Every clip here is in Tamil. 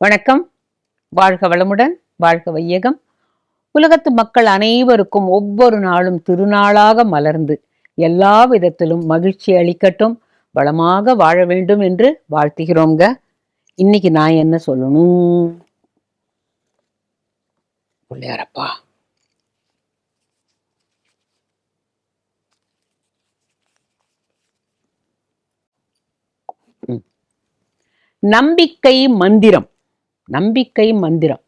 வணக்கம். வாழ்க வளமுடன், வாழ்க வையகம். உலகத்து மக்கள் அனைவருக்கும் ஒவ்வொரு நாளும் திருநாளாக மலர்ந்து எல்லா விதத்திலும் மகிழ்ச்சி அளிக்கட்டும், வளமாக வாழ வேண்டும் என்று வாழ்த்துகிறோங்க. இன்னைக்கு நான் என்ன சொல்லணும்? பிள்ளையாரப்பா, நம்பிக்கை மந்திரம். நம்பிக்கை மந்திரம்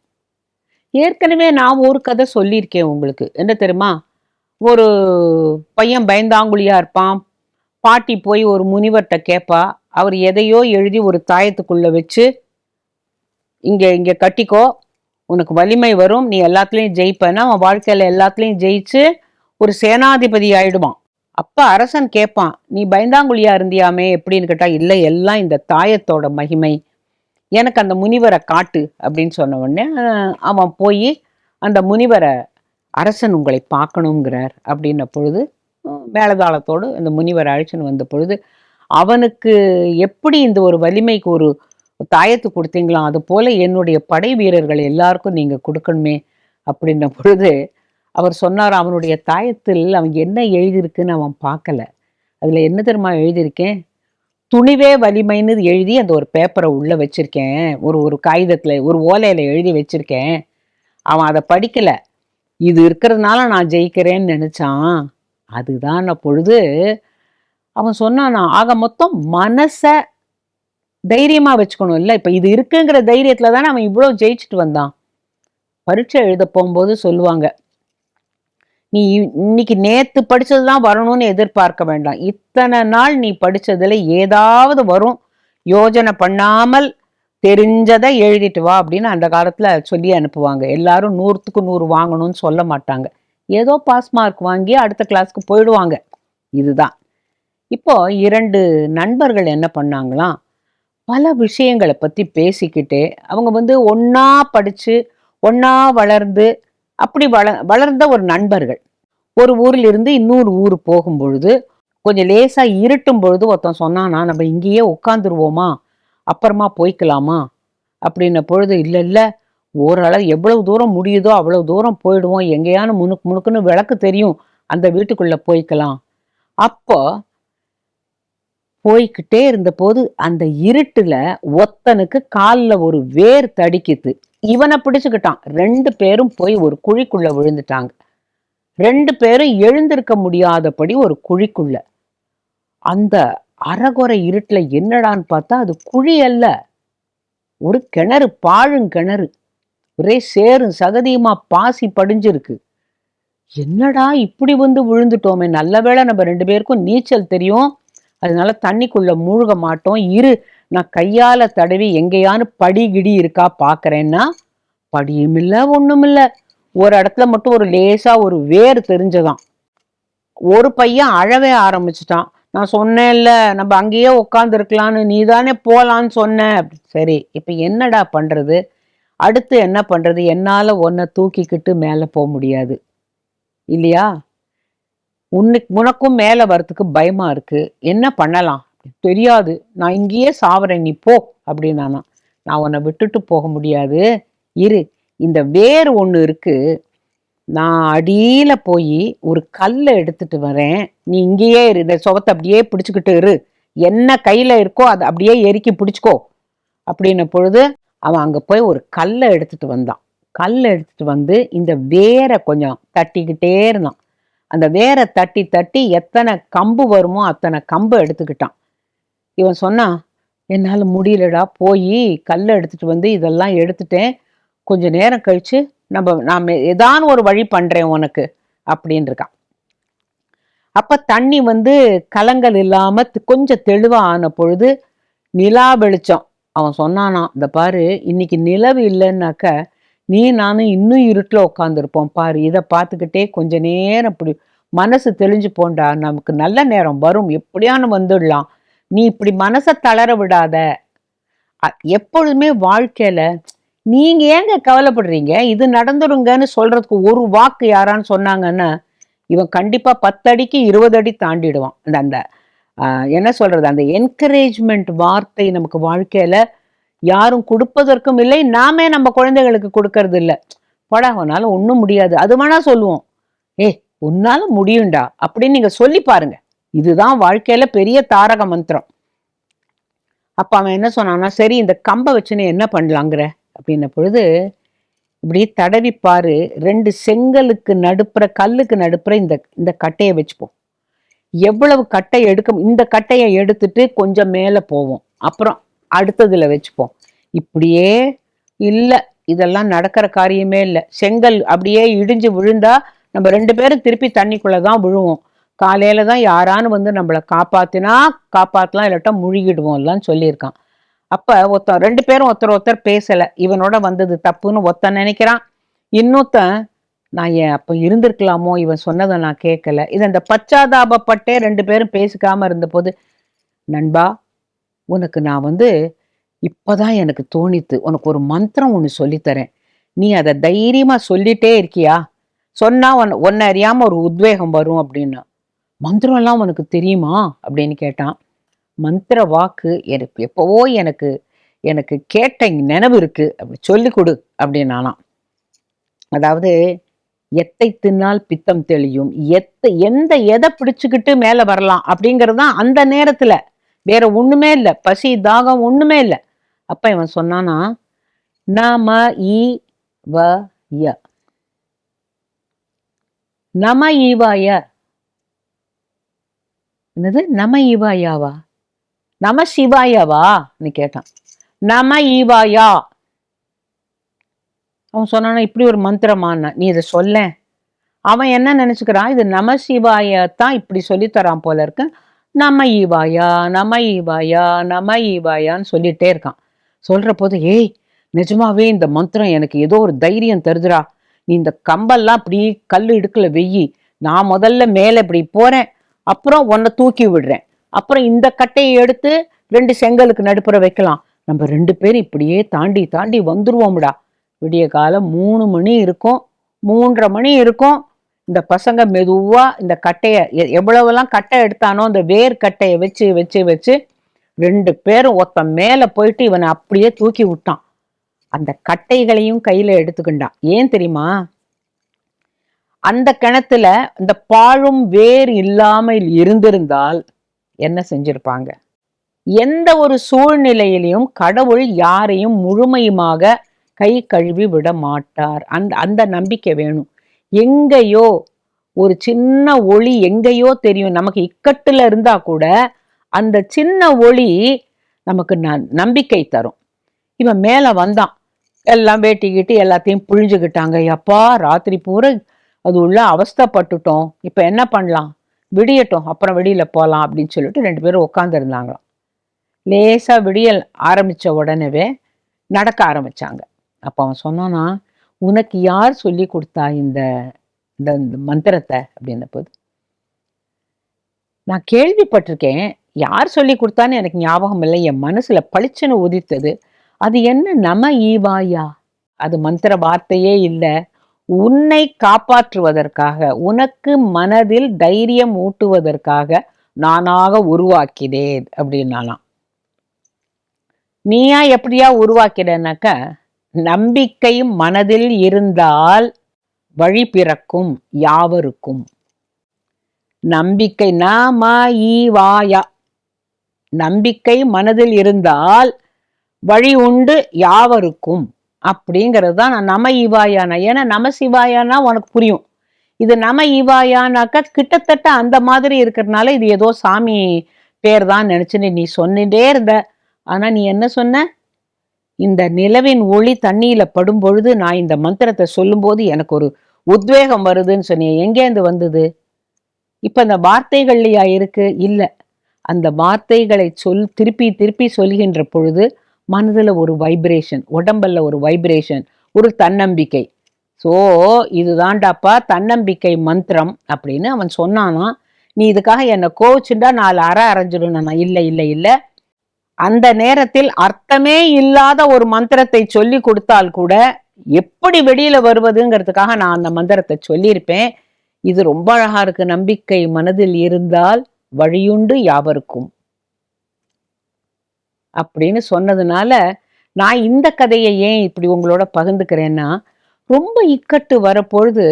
ஏற்கனவே நான் ஒரு கதை சொல்லியிருக்கேன் உங்களுக்கு. என்ன தெரியுமா? ஒரு பையன் பயந்தாங்குழியா இருப்பான். பாட்டி போய் ஒரு முனிவர்கிட்ட கேட்பா. அவர் எதையோ எழுதி ஒரு தாயத்துக்குள்ள வச்சு, இங்க இங்க கட்டிக்கோ, உனக்கு வலிமை வரும், நீ எல்லாத்துலயும் ஜெயிப்பேன்னா அவன் வாழ்க்கையில எல்லாத்துலயும் ஜெயிச்சு ஒரு சேனாதிபதி ஆயிடுவான். அப்ப அரசன் கேட்பான், நீ பயந்தாங்குழியா இருந்தியாமே எப்படின்னு கேட்டா, இல்லை, எல்லாம் இந்த தாயத்தோட மகிமை, எனக்கு அந்த முனிவரை காட்டு அப்படின்னு சொன்ன உடனே அவன் போய் அந்த முனிவரை, அரசன் உங்களை பார்க்கணுங்கிறார் அப்படின்ன பொழுது மேலதாளத்தோடு அந்த முனிவரை அழைச்சின்னு வந்த பொழுது அவனுக்கு எப்படி இந்த ஒரு வலிமைக்கு ஒரு தாயத்து கொடுத்தீங்களோ அது போல என்னுடைய படை வீரர்கள் எல்லாருக்கும் நீங்க கொடுக்கணுமே அப்படின்ன பொழுது அவர் சொன்னார், அவனுடைய தாயத்தில் அவன் என்ன எழுதியிருக்குன்னு அவன் பார்க்கல. அதுல என்ன தெரியுமா எழுதியிருக்கேன்? துணிவே வலிமைன்னு எழுதி அந்த ஒரு பேப்பரை உள்ள வச்சிருக்கேன், ஒரு காகிதத்துல ஒரு ஓலையில எழுதி வச்சிருக்கேன். அவன் அதை படிக்கல. இது இருக்கிறதுனால நான் ஜெயிக்கிறேன்னு நினைச்சான். அதுதான் பொழுது அவன் சொன்னானா, ஆக மொத்தம் மனச தைரியமா வச்சுக்கணும் இல்ல. இப்ப இது இருக்குங்கிற தைரியத்துல தானே அவன் இவ்வளவு ஜெயிச்சுட்டு வந்தான். பரீட்சை எழுத போகும்போது சொல்லுவாங்க, நீ இன்னைக்கு நேத்து படிச்சதுதான் வரணும்னு எதிர்பார்க்க வேண்டாம், இத்தனை நாள் நீ படிச்சதுல ஏதாவது வரும், யோஜனை பண்ணாமல் தெரிஞ்சதை எழுதிட்டு வா அப்படின்னு அந்த காலத்துல சொல்லி அனுப்புவாங்க. எல்லாரும் 100க்கு 100 வாங்கணும்னு சொல்ல மாட்டாங்க. ஏதோ பாஸ் மார்க் வாங்கி அடுத்த கிளாஸ்க்கு போயிடுவாங்க. இதுதான். இப்போ 2 நண்பர்கள் என்ன பண்ணாங்களாம், பல விஷயங்களை பத்தி பேசிக்கிட்டே அவங்க ஒன்னா படிச்சு ஒன்னா வளர்ந்து அப்படி வளர்ந்த ஒரு நண்பர்கள். ஒரு ஊர்ல இருந்து இன்னொரு ஊர் போகும் பொழுது கொஞ்சம் லேசா இருட்டும் பொழுது ஒருத்தன் சொன்னானா, நம்ம இங்கேயே உட்காந்துருவோமா, அப்புறமா போய்க்கலாமா அப்படின்ன பொழுது, இல்ல இல்ல, ஓரளவு எவ்வளவு தூரம் முடியுதோ அவ்வளவு தூரம் போயிடுவோம், எங்கேயான முணுக்கு முணுக்குன்னு விளக்கு தெரியும், அந்த வீட்டுக்குள்ள போய்க்கலாம். அப்போ போய்கிட்டே இருந்த போது அந்த இருட்டுல ஒத்தனுக்கு காலில் ஒரு வேர் தடிக்குது. இவனை பிடிச்சுக்கிட்டான். 2 பேரும் போய் ஒரு குழிக்குள்ள விழுந்துட்டாங்க. 2 பேரும் எழுந்திருக்க முடியாதபடி ஒரு குழிக்குள்ள. அந்த அறகுறை இருட்டுல என்னடான்னு பார்த்தா அது குழி அல்ல, ஒரு கிணறு, பாழுங்கிணறு. ஒரே சேரும் சகதியுமா பாசி படிஞ்சிருக்கு. என்னடா இப்படி விழுந்துட்டோமே, நல்ல வேளை நம்ம 2 பேருக்கும் நீச்சல் தெரியும், அதனால தண்ணிக்குள்ள மூழ்க மாட்டோம், இரு நான் கையால தடவி எங்கேயானு படிகிடி இருக்கா பாக்குறேன்னா, படியும் இல்ல ஒண்ணும் இல்ல. ஒரு இடத்துல மட்டும் ஒரு லேசா ஒரு வேர் தெரிஞ்சதான். ஒரு பையன் அழவே ஆரம்பிச்சுட்டான். நான் சொன்னேன்ல நம்ம அங்கேயே உட்காந்து இருக்கலான்னு, நீ தானே போலான்னு சொன்ன. சரி, இப்ப என்னடா பண்றது, அடுத்து என்ன பண்றது, என்னால உன்னை தூக்கிக்கிட்டு மேல போக முடியாது இல்லையா, உனக்கும் மேல வரத்துக்கு பயமா இருக்கு, என்ன பண்ணலாம் தெரியாது, நான் இங்கேயே சாவறேன், நீ போ அப்படின்னா, நான் உன்னை விட்டுட்டு போக முடியாது, இரு, இந்த வேர் ஒண்ணு இருக்கு, நான் அடியில போய் ஒரு கல்லை எடுத்துட்டு வரேன், நீ இங்கேயே இரு, இந்த சுவத்தை அப்படியே பிடிச்சுக்கிட்டு இரு, என்ன கையில இருக்கோ அதை அப்படியே எரிக்கி பிடிச்சுக்கோ அப்படின்ன பொழுது அவன் அங்க போய் ஒரு கல்லை எடுத்துட்டு வந்தான். கல்லை எடுத்துட்டு வந்து இந்த வேரை கொஞ்சம் தட்டிக்கிட்டே இருந்தான். அந்த வேரை தட்டி தட்டி எத்தனை கம்பு வருமோ அத்தனை கம்பு எடுத்துக்கிட்டான். இவன் சொன்னான், என்னால முடியலடா, போய் கல்லை எடுத்துட்டு வந்து இதெல்லாம் எடுத்துட்டேன், கொஞ்ச நேரம் கழிச்சு நான் ஏதான ஒரு வழி பண்றேன் உனக்கு அப்படின்னு இருக்கான். அப்ப தண்ணி கலங்கள் இல்லாம கொஞ்சம் தெளிவா ஆன பொழுது நிலா வெளிச்சம். அவன் சொன்னானா, இந்த பாரு, இன்னைக்கு நிலவு இல்லைன்னாக்க நீ நானும் இன்னும் இருட்டுல உட்காந்துருப்போம் பாரு, இதை பார்த்துக்கிட்டே கொஞ்ச நேரம் இப்படி மனசு தெளிஞ்சு போண்டா, நமக்கு நல்ல நேரம் வரும், எப்படியானு வந்துடலாம், நீ இப்படி மனசை தளர விடாத. எப்பொழுதுமே வாழ்க்கையில நீங்க ஏங்க கவலைப்படுறீங்க, இது நடந்துருங்கன்னு சொல்றதுக்கு ஒரு வாக்கு யாரான்னு சொன்னாங்கன்னா இவன் கண்டிப்பா 10 அடிக்கு 20 அடி தாண்டிடுவான். அந்த என்ன சொல்றது, அந்த என்கரேஜ்மெண்ட் வார்த்தை நமக்கு வாழ்க்கையில யாரும் கொடுப்பதற்கும் இல்லை, நாமே நம்ம குழந்தைகளுக்கு கொடுக்கறது இல்லை. போடா உன்னால ஒன்றும் முடியாது, அது வேணா சொல்லுவோம். ஏய் உன்னால முடியும்டா அப்படின்னு நீங்க சொல்லி பாருங்க. இதுதான் வாழ்க்கையில பெரிய தாரக மந்திரம். அப்ப அவன் என்ன சொன்னான்னா, சரி இந்த கம்பை வச்சுன்னு என்ன பண்ணலாங்கிற அப்படின்ன பொழுது, இப்படி தடவி பாரு, 2 செங்கலுக்கு நடுப்புற, கல்லுக்கு நடுப்புற இந்த இந்த கட்டையை வச்சுப்போம். எவ்வளவு கட்டை எடுக்கும், இந்த கட்டையை எடுத்துட்டு கொஞ்சம் மேல போவோம், அப்புறம் அடுத்ததுல வச்சுப்போம். இப்படியே இல்ல, இதெல்லாம் நடக்கிற காரியமே இல்லை. செங்கல் அப்படியே இடிஞ்சு விழுந்தா நம்ம 2 பேரும் திருப்பி தண்ணிக்குள்ளதான் விழுவோம். காலையில தான் யாரானு வந்து நம்மளை காப்பாத்தினா காப்பாத்தலாம், இல்லாட்டா முழுகிடுவோம்லாம் சொல்லியிருக்கான். அப்ப ஒருத்தன் 2 பேரும் ஒருத்தர் பேசல. இவனோட வந்தது தப்புன்னு ஒருத்தன் நினைக்கிறான். இன்னொருத்தன், நான் ஏன் அப்ப இருந்திருக்கலாமோ, இவன் சொன்னதை நான் கேட்கல. இது அந்த பச்சாதாபப்பட்டே 2 பேரும் பேசிக்காம இருந்த போது, நண்பா உனக்கு நான் வந்து இப்பதான் எனக்கு தோணித்து, உனக்கு ஒரு மந்திரம் ஒண்ணு சொல்லித்தரேன், நீ அதை தைரியமா சொல்லிட்டே இருக்கியா, சொன்னா உன்னை அறியாம ஒரு உத்வேகம் வரும் அப்படின்னா. மந்திரம் எல்லாம் உனக்கு தெரியுமா அப்படின்னு கேட்டான். மந்திர வாக்கு எனக்கு எப்பவோ எனக்கு எனக்கு கேட்ட நினைவு இருக்கு, அப்படி சொல்லி கொடு அப்படின்னாலாம். அதாவது எத்தை தின்னால் பித்தம் தெளியும், எதை பிடிச்சுக்கிட்டு மேல வரலாம் அப்படிங்கிறது தான் அந்த நேரத்துல. வேற ஒண்ணுமே இல்லை, பசி தாகம் ஒண்ணுமே இல்லை. அப்ப இவன் சொன்னானா, நம ஈவய, நம ஈவாய. என்னது நம ஈவாயாவா, நம சிவாயாவா நீ கேட்டான். நம ஈவாயா. அவன் சொன்னானா, இப்படி ஒரு மந்திரமான, நீ இதை சொல்ல. அவன் என்ன நினைச்சுக்கிறான், இது நம சிவாயத்தான் இப்படி சொல்லித்தரான் போல இருக்கு. நம ஈவாயா நம ஈவாயா நம ஈவாயான்னு சொல்லிட்டே இருக்கான். சொல்ற போது, ஏய் நிஜமாவே இந்த மந்திரம் எனக்கு ஏதோ ஒரு தைரியம் தருதுரா, நீ இந்த கம்பெல்லாம் இப்படி கல்லு இடுக்கல வெயி, நான் முதல்ல மேல இப்படி போறேன், அப்புறம் உன்னை தூக்கி விடுறேன், அப்புறம் இந்த கட்டையை எடுத்து 2 செங்கலுக்கு நடுப்புற வைக்கலாம், நம்ம 2 பேரும் இப்படியே தாண்டி தாண்டி வந்துருவோம்டா. விடிய காலம் 3 மணி இருக்கும், 3:30 மணி இருக்கும். இந்த பசங்க மெதுவா இந்த கட்டையை எவ்வளவெல்லாம் கட்டை எடுத்தானோ அந்த வேர் கட்டையை வச்சு வச்சு வச்சு 2 பேரும் ஒருத்தன் மேல போயிட்டு இவனை அப்படியே தூக்கி விட்டான். அந்த கட்டைகளையும் கையில எடுத்துக்கிட்டான். ஏன் தெரியுமா, அந்த கிணத்துல இந்த பாழும் வேர் இல்லாமல் இருந்திருந்தால் என்ன செஞ்சிருப்பாங்க? எந்த ஒரு சூழ்நிலையிலையும் கடவுள் யாரையும் முழுமையுமாக கை கழுவி விட மாட்டார். அந்த நம்பிக்கை வேணும். எங்கேயோ ஒரு சின்ன ஒளி எங்கேயோ தெரியும், நமக்கு இக்கட்டுல இருந்தா கூட அந்த சின்ன ஒளி நமக்கு நம்பிக்கை தரும். இவன் மேல வந்தான், எல்லாம் வேட்டிக்கிட்டு எல்லாத்தையும் புழிஞ்சுக்கிட்டாங்க. அப்பா ராத்திரி பூரா அது உள்ள அவஸ்தைப்பட்டுட்டோம், இப்ப என்ன பண்ணலாம், விடியட்டும் அப்புறம் வெளியில போலாம் அப்படின்னு சொல்லிட்டு 2 பேரும் உட்கார்ந்து இருந்தாங்களாம். லேசா விடியல் ஆரம்பிச்ச உடனே நடக்க ஆரம்பிச்சாங்க. அப்ப அவன் சொன்னானா, உனக்கு யார் சொல்லி கொடுத்தா இந்த மந்திரத்தை அப்படின்ன போது, நான் கேள்விப்பட்டிருக்கேன், யார் சொல்லி கொடுத்தான்னு எனக்கு ஞாபகம் இல்லை, என் மனசுல பளிச்சுன்னு உதித்தது. அது என்ன நம ஈவாயா, அது மந்திர வார்த்தையே இல்லை, உன்னை காப்பாற்றுவதற்காக, உனக்கு மனதில் தைரியம் ஊட்டுவதற்காக நானாக உருவாக்கினேன் அப்படின்னாலாம். நீயா எப்படியா உருவாக்கிடனாக்க, நம்பிக்கையும் மனதில் இருந்தால் வழி பிறக்கும் யாவருக்கும். நம்பிக்கை நம ஈவாயா, நம்பிக்கை மனதில் இருந்தால் வழி உண்டு யாவருக்கும் அப்படிங்கிறது தான் நான் நம ஈவாயானா. ஏன்னா நம சிவாயானா உனக்கு புரியும், இது நம ஈவாயானாக்கா கிட்டத்தட்ட அந்த மாதிரி இருக்கிறதுனால இது ஏதோ சாமி பேர் தான் நினைச்சுன்னு நீ சொன்னிட்டே இருந்த. ஆனா நீ என்ன சொன்ன, இந்த நிலவின் ஒளி தண்ணியில படும் பொழுது நான் இந்த மந்திரத்தை சொல்லும் போது எனக்கு ஒரு உத்வேகம் வருதுன்னு சொன்னிய, எங்கேருந்து வந்தது? இப்ப இந்த வார்த்தைகள்லையா இருக்கு? இல்ல, அந்த வார்த்தைகளை திருப்பி திருப்பி சொல்கின்ற பொழுது மனதுல ஒரு வைப்ரேஷன், உடம்புல ஒரு வைப்ரேஷன், ஒரு தன்னம்பிக்கை. ஸோ இதுதான்டாப்பா தன்னம்பிக்கை மந்திரம் அப்படின்னு அவன் சொன்னானா. நீ இதுக்காக என்னை கோவிச்சுட்டா 4 அரை அரைஞ்சிடும். இல்லை இல்லை இல்லை, அந்த நேரத்தில் அர்த்தமே இல்லாத ஒரு மந்திரத்தை சொல்லி கொடுத்தால் கூட எப்படி வெளியில வருவதுங்கிறதுக்காக நான் அந்த மந்திரத்தை சொல்லியிருப்பேன். இது ரொம்ப அழகா இருக்கு, நம்பிக்கை மனதில் இருந்தால் வழியுண்டு யாவருக்கும் அப்படின்னு சொன்னதுனால நான் இந்த கதையை ஏன் இப்படி உங்களோட பகிர்ந்துக்கிறேன்னா, ரொம்ப இக்கட்டு வரப்பொழுது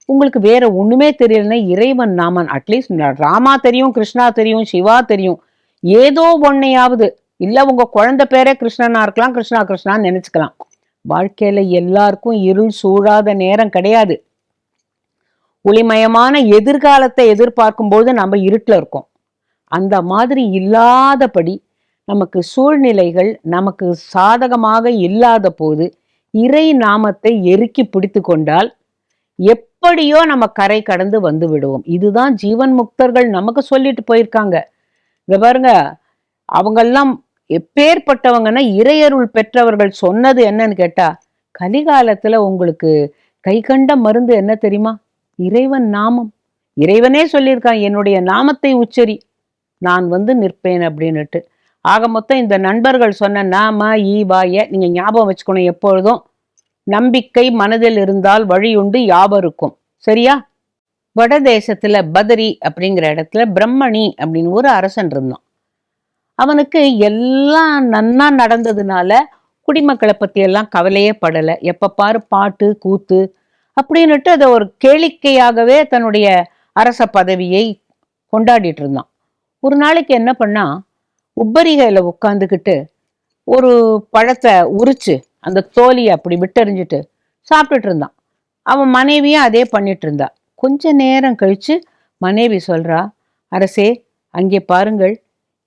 உங்களுக்கு வேற ஒண்ணுமே தெரியலன்னா இறைவன் நாமன் அட்லீஸ்ட் ராமா தெரியும், கிருஷ்ணா தெரியும், சிவா தெரியும், ஏதோ ஒன்னையாவது, இல்ல உங்க குழந்தை பேரே கிருஷ்ணனா இருக்கலாம், கிருஷ்ணா கிருஷ்ணான்னு நினைச்சுக்கலாம். வாழ்க்கையில எல்லாருக்கும் இருள் சூழாத நேரம் கிடையாது. ஒளிமயமான எதிர்காலத்தை எதிர்பார்க்கும் போது நம்ம இருட்டுல இருக்கோம். அந்த மாதிரி இல்லாதபடி நமக்கு சூழ்நிலைகள் நமக்கு சாதகமாக இல்லாத போது இறை நாமத்தை எருக்கி பிடித்து கொண்டால் எப்படியோ நம்ம கரை கடந்து வந்து விடுவோம். இதுதான் ஜீவன் முக்தர்கள் நமக்கு சொல்லிட்டு போயிருக்காங்க. இங்க பாருங்க, அவங்கெல்லாம் எப்பேற்பட்டவங்கன்னா இறையருள் பெற்றவர்கள் சொன்னது என்னன்னு கேட்டா, கலிகாலத்துல உங்களுக்கு கை கண்ட மருந்து என்ன தெரியுமா? இறைவன் நாமம். இறைவனே சொல்லியிருக்கான், என்னுடைய நாமத்தை உச்சரி, நான் வந்து நிற்பேன் அப்படின்னுட்டு. ஆக மொத்தம் இந்த நண்பர்கள் சொன்ன நாம ஈ வாய நீங்க ஞாபகம் வச்சுக்கணும் எப்பொழுதும். நம்பிக்கை மனதில் இருந்தால் வழியுண்டு யாவருக்கும். சரியா? வட தேசத்துல பதரி அப்படிங்கிற இடத்துல பிரம்மணி அப்படின்னு ஒரு அரசன் இருந்தான். அவனுக்கு எல்லாம் நன்னா நடந்ததுனால குடிமக்களை பத்தி எல்லாம் கவலையே படல. எப்ப பாரு பாட்டு கூத்து அப்படின்னுட்டு அதை ஒரு கேளிக்கையாகவே தன்னுடைய அரச பதவியை கொண்டாடிட்டு இருந்தான். ஒரு நாளைக்கு என்ன பண்ணா, உப்பரிகையில உட்காந்துக்கிட்டு ஒரு பழத்தை உரிச்சு அந்த தோலியை அப்படி விட்டெறிஞ்சிட்டு சாப்பிட்டுட்டு இருந்தான். அவன் மனைவியும் அதே பண்ணிட்டு இருந்தா. கொஞ்ச நேரம் கழிச்சு மனைவி சொல்றா, அரசே அங்கே பாருங்கள்,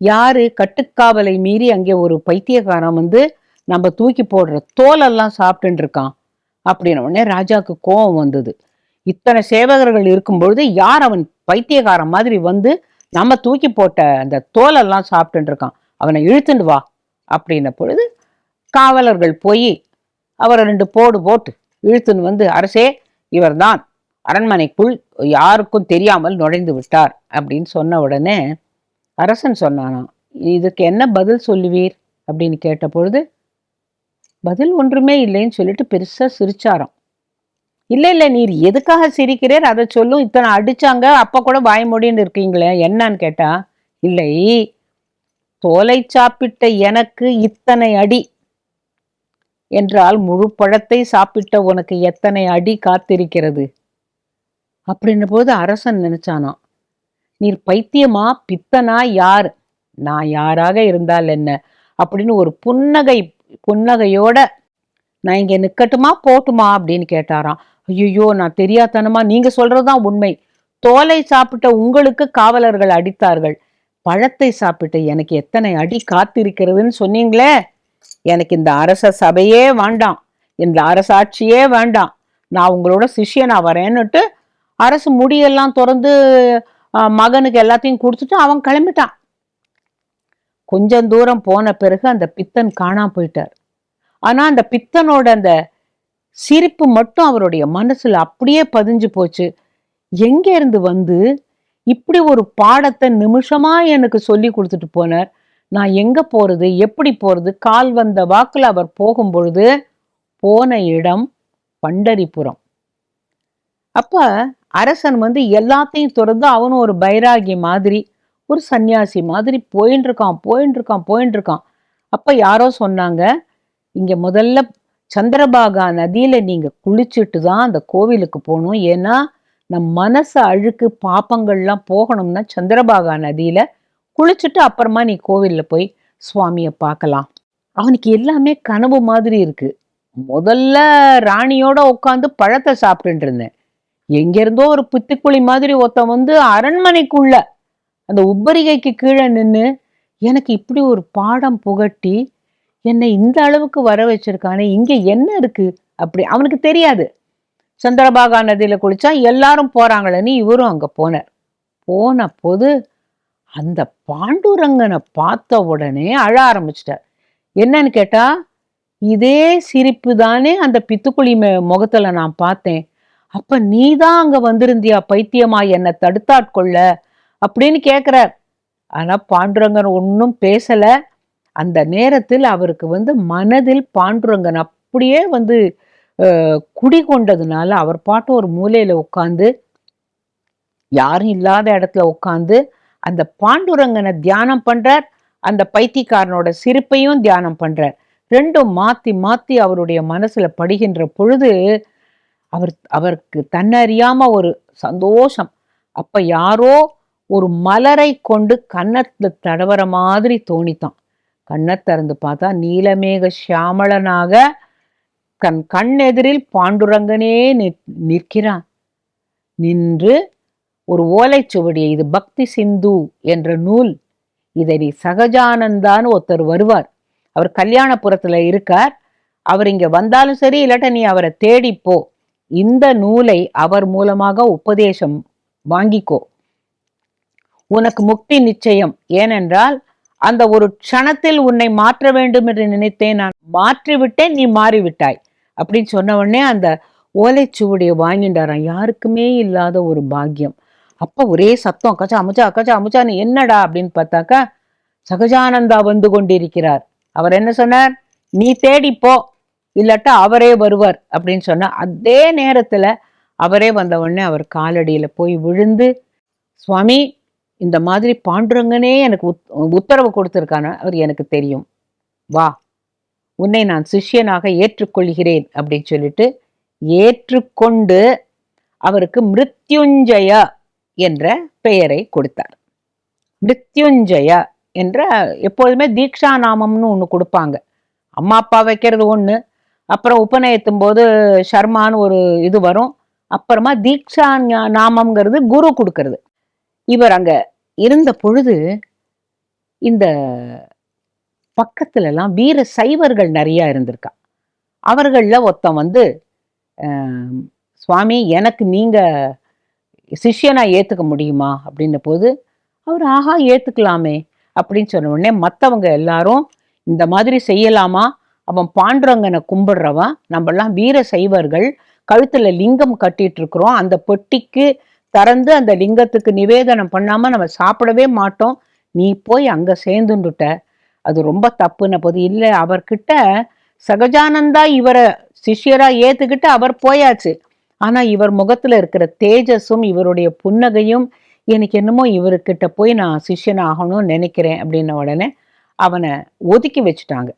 யாரு கட்டுக்காவலை மீறி அங்கே ஒரு பைத்தியக்காரன் வந்து நம்ம தூக்கி போடுற தோலெல்லாம் சாப்பிட்டுட்டு இருக்கான் அப்படின்னு. உடனே ராஜாவுக்கு கோபம் வந்தது. இத்தனை சேவகர்கள் இருக்கும் பொழுது யார் அவன் பைத்தியக்காரன் மாதிரி வந்து நம்ம தூக்கி போட்ட அந்த தோலெல்லாம் சாப்பிட்டுட்டு இருக்கான், அவனை இழுத்துண்டு வா அப்படின்ன பொழுது காவலர்கள் போய் அவரை 2 போடு போட்டு இழுத்துன்னு வந்து, அரசே இவர்தான் அரண்மனைக்குள் யாருக்கும் தெரியாமல் நுழைந்து விட்டார் அப்படின்னு சொன்ன உடனே அரசன் சொன்னானாம், இதுக்கு என்ன பதில் சொல்லுவீர் அப்படின்னு கேட்ட பொழுது பதில் ஒன்றுமே இல்லைன்னு சொல்லிட்டு பெருசா சிரிச்சாராம். இல்ல இல்ல, நீர் எதுக்காக சிரிக்கிறீர் அதை சொல்லும், இத்தனை அடிச்சாங்க அப்ப கூட வாய்மொழின்னு இருக்கீங்களே என்னன்னு கேட்டா, இல்லை, தோலை சாப்பிட்ட எனக்கு இத்தனை அடி என்றால் முழு பழத்தை சாப்பிட்ட உனக்கு எத்தனை அடி காத்திருக்கிறது அப்படின்ன போது அரசன் நினைச்சானாம், நீர் பைத்தியமா பித்தனா யார், நான் யாராக இருந்தால் என்ன அப்படின்னு ஒரு புன்னகையோட நான் இங்க நிக்கட்டுமா போட்டுமா அப்படின்னு கேட்டாராம். ஐயோ, நான் தெரியாதனமா, நீங்க சொல்றதுதான் உண்மை, தோலை சாப்பிட்ட உங்களுக்கு காவலர்கள் அடித்தார்கள், பழத்தை சாப்பிட்ட எனக்கு எத்தனை அடி காத்திருக்கிறதுன்னு சொன்னீங்களே, எனக்கு இந்த அரச சபையே வேண்டாம், இந்த அரசாட்சியே வேண்டாம், நான் உங்களோட சிஷ்யனா வரேன்னுட்டு அரசு முடியெல்லாம் திறந்து மகனுக்கு எல்லாத்தையும் கொடுத்துட்டு அவன் கிளம்பிட்டான். கொஞ்சம் தூரம் போன பிறகு அந்த பித்தன் காணாம போயிட்டார். ஆனா அந்த பித்தனோட அந்த சிரிப்பு மட்டும் அவருடைய மனசுல அப்படியே பதிஞ்சு போச்சு. எங்க இருந்து வந்து இப்படி ஒரு பாடத்தை நிமிஷமா எனக்கு சொல்லி கொடுத்துட்டு போனார், நான் எங்க போறது எப்படி போறது. கால் வந்த வாக்குல அவர் போகும் பொழுது போன இடம் பண்டரிபுரம். அப்ப அரசன் வந்து எல்லாத்தையும் திறந்து அவனும் ஒரு பைராகி மாதிரி ஒரு சன்னியாசி மாதிரி போயின்னு இருக்கான். அப்ப யாரோ சொன்னாங்க, இங்க முதல்ல சந்திரபாகா நதியில நீங்க குளிச்சுட்டு தான் அந்த கோவிலுக்கு போகணும், ஏன்னா நம் மனசு அழுக்கு பாப்பங்கள்லாம் போகணும்னா சந்திரபாகா நதியில குளிச்சுட்டு அப்புறமா நீ கோவில்ல போய் சுவாமிய பார்க்கலாம். அவனுக்கு எல்லாமே கனவு மாதிரி இருக்கு. முதல்ல ராணியோட உட்காந்து பழத்தை சாப்பிட்டு இருந்தேன், எங்க இருந்தோ ஒரு புத்திக்குழி மாதிரி ஒருத்தன் வந்து அரண்மனைக்குள்ள அந்த உப்பரிகைக்கு கீழே நின்று எனக்கு இப்படி ஒரு பாடம் புகட்டி என்னை இந்த அளவுக்கு வர வச்சிருக்கானே, இங்க என்ன இருக்கு அப்படி அவனுக்கு தெரியாது. சந்திரபாகா நதியில குளிச்சா எல்லாரும் போறாங்களேன்னு இவரும் அங்க போனார். போன போது அந்த பாண்டுரங்கனை பார்த்த உடனே அழ ஆரம்பிச்சிட்டார். என்னன்னு கேட்டா, இதே சிரிப்பு தானே அந்த பித்துக்குழி முகத்துல நான் பார்த்தேன், அப்ப நீதான் அங்க வந்திருந்தியா பைத்தியமா என்னை தடுத்தாட்கொள்ள அப்படின்னு கேக்குறார். ஆனா பாண்டுரங்கன் ஒன்னும் பேசல. அந்த நேரத்தில் அவருக்கு வந்து மனதில் பாண்டுரங்கன் அப்படியே வந்து குடி கொண்டதுனால அவர் பாட்டு ஒரு மூலையில உட்கார்ந்து, யாரும் இல்லாத இடத்துல உட்கார்ந்து அந்த பாண்டுரங்கனை தியானம் பண்றார், அந்த பைத்தியக்காரனோட சிரிப்பையும் தியானம் பண்றார். ரெண்டும் மாத்தி மாத்தி அவருடைய மனசுல படுகின்ற பொழுது அவருக்கு தன்னறியாம ஒரு சந்தோஷம். அப்ப யாரோ ஒரு மலரை கொண்டு கன்னத்துல தடவர மாதிரி தோணித்தான். கண்ணை திறந்து பார்த்தா நீலமேக சியாமளனாக தன் கண்ணெதிரில் பாண்டுரங்கனே நிற்கிறான். நின்று ஒரு ஓலைச்சுவடியை, இது பக்தி சிந்து என்ற நூல், இதை நீ சகஜானந்தான்னு ஒருத்தர் வருவார், அவர் கல்யாணபுரத்துல இருக்கார், அவர் இங்க வந்தாலும் சரி, இல்லாட்ட நீ அவரை தேடிப்போ, இந்த நூலை அவர் மூலமாக உபதேசம் வாங்கிக்கோ, உனக்கு முக்தி நிச்சயம். ஏனென்றால் அந்த ஒரு க்ஷணத்தில் உன்னை மாற்ற வேண்டும் என்று நினைத்தேன், நான் மாற்றிவிட்டேன், நீ மாறிவிட்டாய் அப்படின்னு சொன்ன உடனே அந்த ஓலைச்சுவடியை வாங்கிட்டாராம். யாருக்குமே இல்லாத ஒரு பாக்கியம். அப்ப ஒரே சத்தம், கச்சா அமுச்சா கச்சா அமுச்சான்னு. என்னடா அப்படின்னு பார்த்தாக்கா சகஜானந்தா வந்து கொண்டிருக்கிறார். அவர் என்ன சொன்னார், நீ தேடிப்போ, இல்லாட்டா அவரே வருவார் அப்படின்னு சொன்ன. அதே நேரத்துல அவரே வந்த உடனே அவர் காலடியில போய் விழுந்து, சுவாமி இந்த மாதிரி பாண்டுரங்கனே எனக்கு உத்தரவு கொடுத்திருக்கான, அவர் எனக்கு தெரியும், வா உன்னை நான் சிஷ்யனாக ஏற்றுக்கொள்கிறேன் அப்படின்னு சொல்லிட்டு ஏற்றுக்கொண்டு அவருக்கு மிருத்யுஞ்சய என்ற பெயரை கொடுத்தார். மிருத்யுஞ்சய என்ற, எப்போதுமே தீக்ஷா நாமம்னு ஒன்று கொடுப்பாங்க. அம்மா அப்பா வைக்கிறது ஒன்று, அப்புறம் உபநயத்தும் போது ஷர்மான்னு ஒரு இது வரும், அப்புறமா தீக்ஷா நாமம்ங்கிறது குரு கொடுக்கறது. இவர் அங்க இருந்த பொழுது இந்த பக்கத்துல எல்லாம் வீர சைவர்கள் நிறைய இருந்திருக்கா. அவர்கள்ல ஒருத்தன் வந்து, சுவாமி எனக்கு நீங்க சிஷ்யனா ஏத்துக்க முடியுமா அப்படின்ன போது அவர் ஆஹா ஏத்துக்கலாமே அப்படின்னு சொன்ன உடனே மற்றவங்க எல்லாரும் இந்த மாதிரி செய்யலாமா, அவன் பாண்டுரங்கனை கும்பிடுறவன், நம்மெல்லாம் வீர சைவர்கள் கழுத்துல லிங்கம் கட்டிட்டு இருக்கிறோம், அந்த பொட்டிக்கு திறந்து அந்த லிங்கத்துக்கு நிவேதனம் பண்ணாம நம்ம சாப்பிடவே மாட்டோம், நீ போய் அங்க சேர்ந்துட்ட, அது ரொம்ப தப்புன்ன போது, இல்லை அவர்கிட்ட சகஜானந்தா இவரை சிஷ்யரா ஏத்துக்கிட்டு அவர் போயாச்சு, ஆனா இவர் முகத்துல இருக்கிற தேஜஸும் இவருடைய புன்னகையும் எனக்கு என்னமோ இவர்கிட்ட போய் நான் சிஷ்யன் ஆகணும்னு நினைக்கிறேன் அப்படின்ன உடனே அவனை ஒதுக்கி வச்சுட்டாங்க.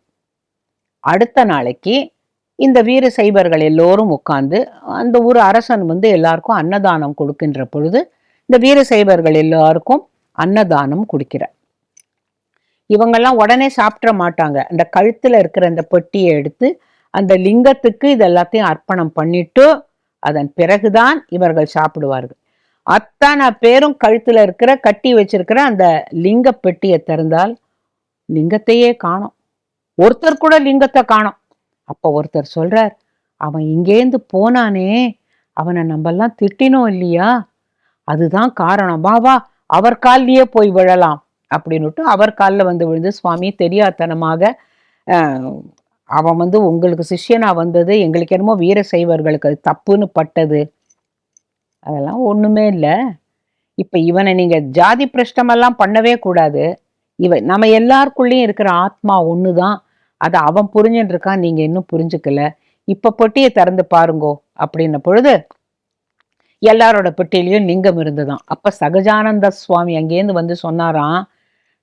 அடுத்த நாளைக்கு இந்த வீர சைவர்கள் எல்லோரும் உட்கார்ந்து, அந்த ஊர் அரசன் வந்து எல்லாருக்கும் அன்னதானம் கொடுக்கின்ற பொழுது இந்த வீர சைவர்கள் எல்லாருக்கும் அன்னதானம் கொடுக்கிறார். இவங்கெல்லாம் உடனே சாப்பிட மாட்டாங்க. அந்த கழுத்துல இருக்கிற அந்த பெட்டியை எடுத்து அந்த லிங்கத்துக்கு இது எல்லாத்தையும் அர்ப்பணம் பண்ணிட்டு அதன் பிறகுதான் இவர்கள் சாப்பிடுவார்கள். அத்தனை பேரும் கழுத்துல இருக்கிற கட்டி வச்சிருக்கிற அந்த லிங்க பெட்டியை திறந்தால் லிங்கத்தையே காணோம், ஒருத்தர் கூட லிங்கத்தை காணோம். அப்ப ஒருத்தர் சொல்றார், அவன் இங்கேந்து போனானே, அவனை நம்மெல்லாம் திட்டினோம் இல்லையா, அதுதான் காரணம், வா வா அவர் காலிலேயே போய் விழலாம் அப்படின்னுட்டு அவர் காலில் வந்து விழுந்து, சுவாமி தெரியாதனமாக அவன் வந்து உங்களுக்கு சிஷ்யனா வந்தது எங்களுக்கு என்னமோ வீர சைவர்களுக்கு அது தப்புன்னு பட்டது, அதெல்லாம் ஒண்ணுமே இல்லை, இப்ப இவனை நீங்க ஜாதி பிரஷ்டமெல்லாம் பண்ணவே கூடாது, இவன் நம்ம எல்லாருக்குள்ளேயும் இருக்கிற ஆத்மா ஒண்ணுதான், அதை அவன் புரிஞ்சுட்டு இருக்கான், நீங்க இன்னும் புரிஞ்சுக்கல, இப்ப பெட்டியை திறந்து பாருங்கோ அப்படின்ன பொழுது எல்லாரோட பெட்டியிலையும் லிங்கம் இருந்துதான். அப்ப சகஜானந்த சுவாமி அங்கேருந்து வந்து சொன்னாராம்,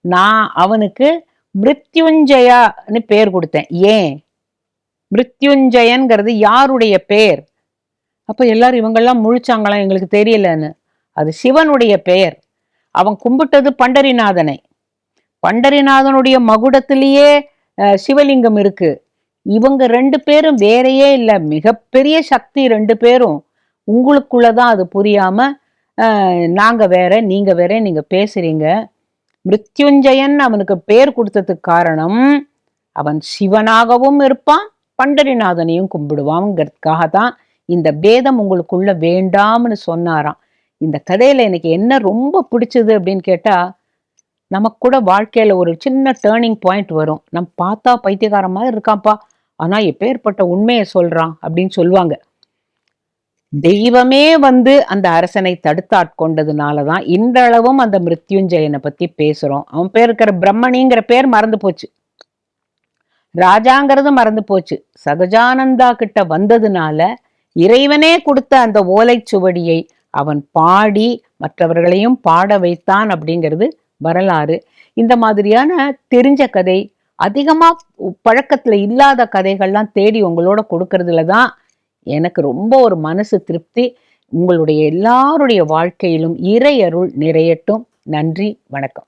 நான் அவனுக்கு மிருத்யுஞ்சயான்னு பேர் கொடுத்தேன். ஏன் மிருத்யுஞ்சயன்கிறது யாருடைய பெயர்? அப்ப எல்லாரும் இவங்கெல்லாம் முழிச்சாங்களாம், எங்களுக்கு தெரியலன்னு. அது சிவனுடைய பெயர். அவன் கும்பிட்டது பண்டரிநாதனை, பண்டரிநாதனுடைய மகுடத்திலேயே சிவலிங்கம் இருக்கு. இவங்க ரெண்டு பேரும் வேறையே இல்லை, மிகப்பெரிய சக்தி ரெண்டு பேரும். உங்களுக்குள்ளதான் அது புரியாம நாங்க வேற நீங்க வேற நீங்க பேசுறீங்க. மிருத்யுஞ்சயன் அவனுக்கு பேர் கொடுத்ததுக்கு காரணம், அவன் சிவனாகவும் இருப்பான் பண்டரிநாதனையும் கும்பிடுவாங்கிறதுக்காக தான் இந்த பேதம் உங்களுக்குள்ள வேண்டாம்னு சொன்னாராம். இந்த கதையில எனக்கு என்ன ரொம்ப பிடிச்சது அப்படின்னு கேட்டா, நமக்கு கூட வாழ்க்கையில ஒரு சின்ன டேர்னிங் பாயிண்ட் வரும். நம்ம பார்த்தா பைத்தியக்கார மாதிரி இருக்காப்பா, ஆனா எப்பேற்பட்ட உண்மையை சொல்றான் அப்படின்னு சொல்லுவாங்க. தெய்வமே வந்து அந்த அரசனை தடுத்தாட்கொண்டதுனாலதான் இன்றளவும் அந்த மிருத்யுஞ்சயனை பத்தி பேசுறோம். அவன் பேர் இருக்கிற பிரம்மணிங்கிற பேர் மறந்து போச்சு, ராஜாங்கிறது மறந்து போச்சு. சகஜானந்தா கிட்ட வந்ததுனால இறைவனே கொடுத்த அந்த ஓலைச்சுவடியை அவன் பாடி மற்றவர்களையும் பாட வைத்தான் அப்படிங்கிறது வரலாறு. இந்த மாதிரியான தெரிஞ்ச கதை அதிகமா பழக்கத்துல இல்லாத கதைகள்லாம் தேடி உங்களோட கொடுக்கறதுல தான் எனக்கு ரொம்ப ஒரு மனசு திருப்தி. உங்களுடைய எல்லாருடைய வாழ்க்கையிலும் இறை அருள் நிறையட்டும். நன்றி, வணக்கம்.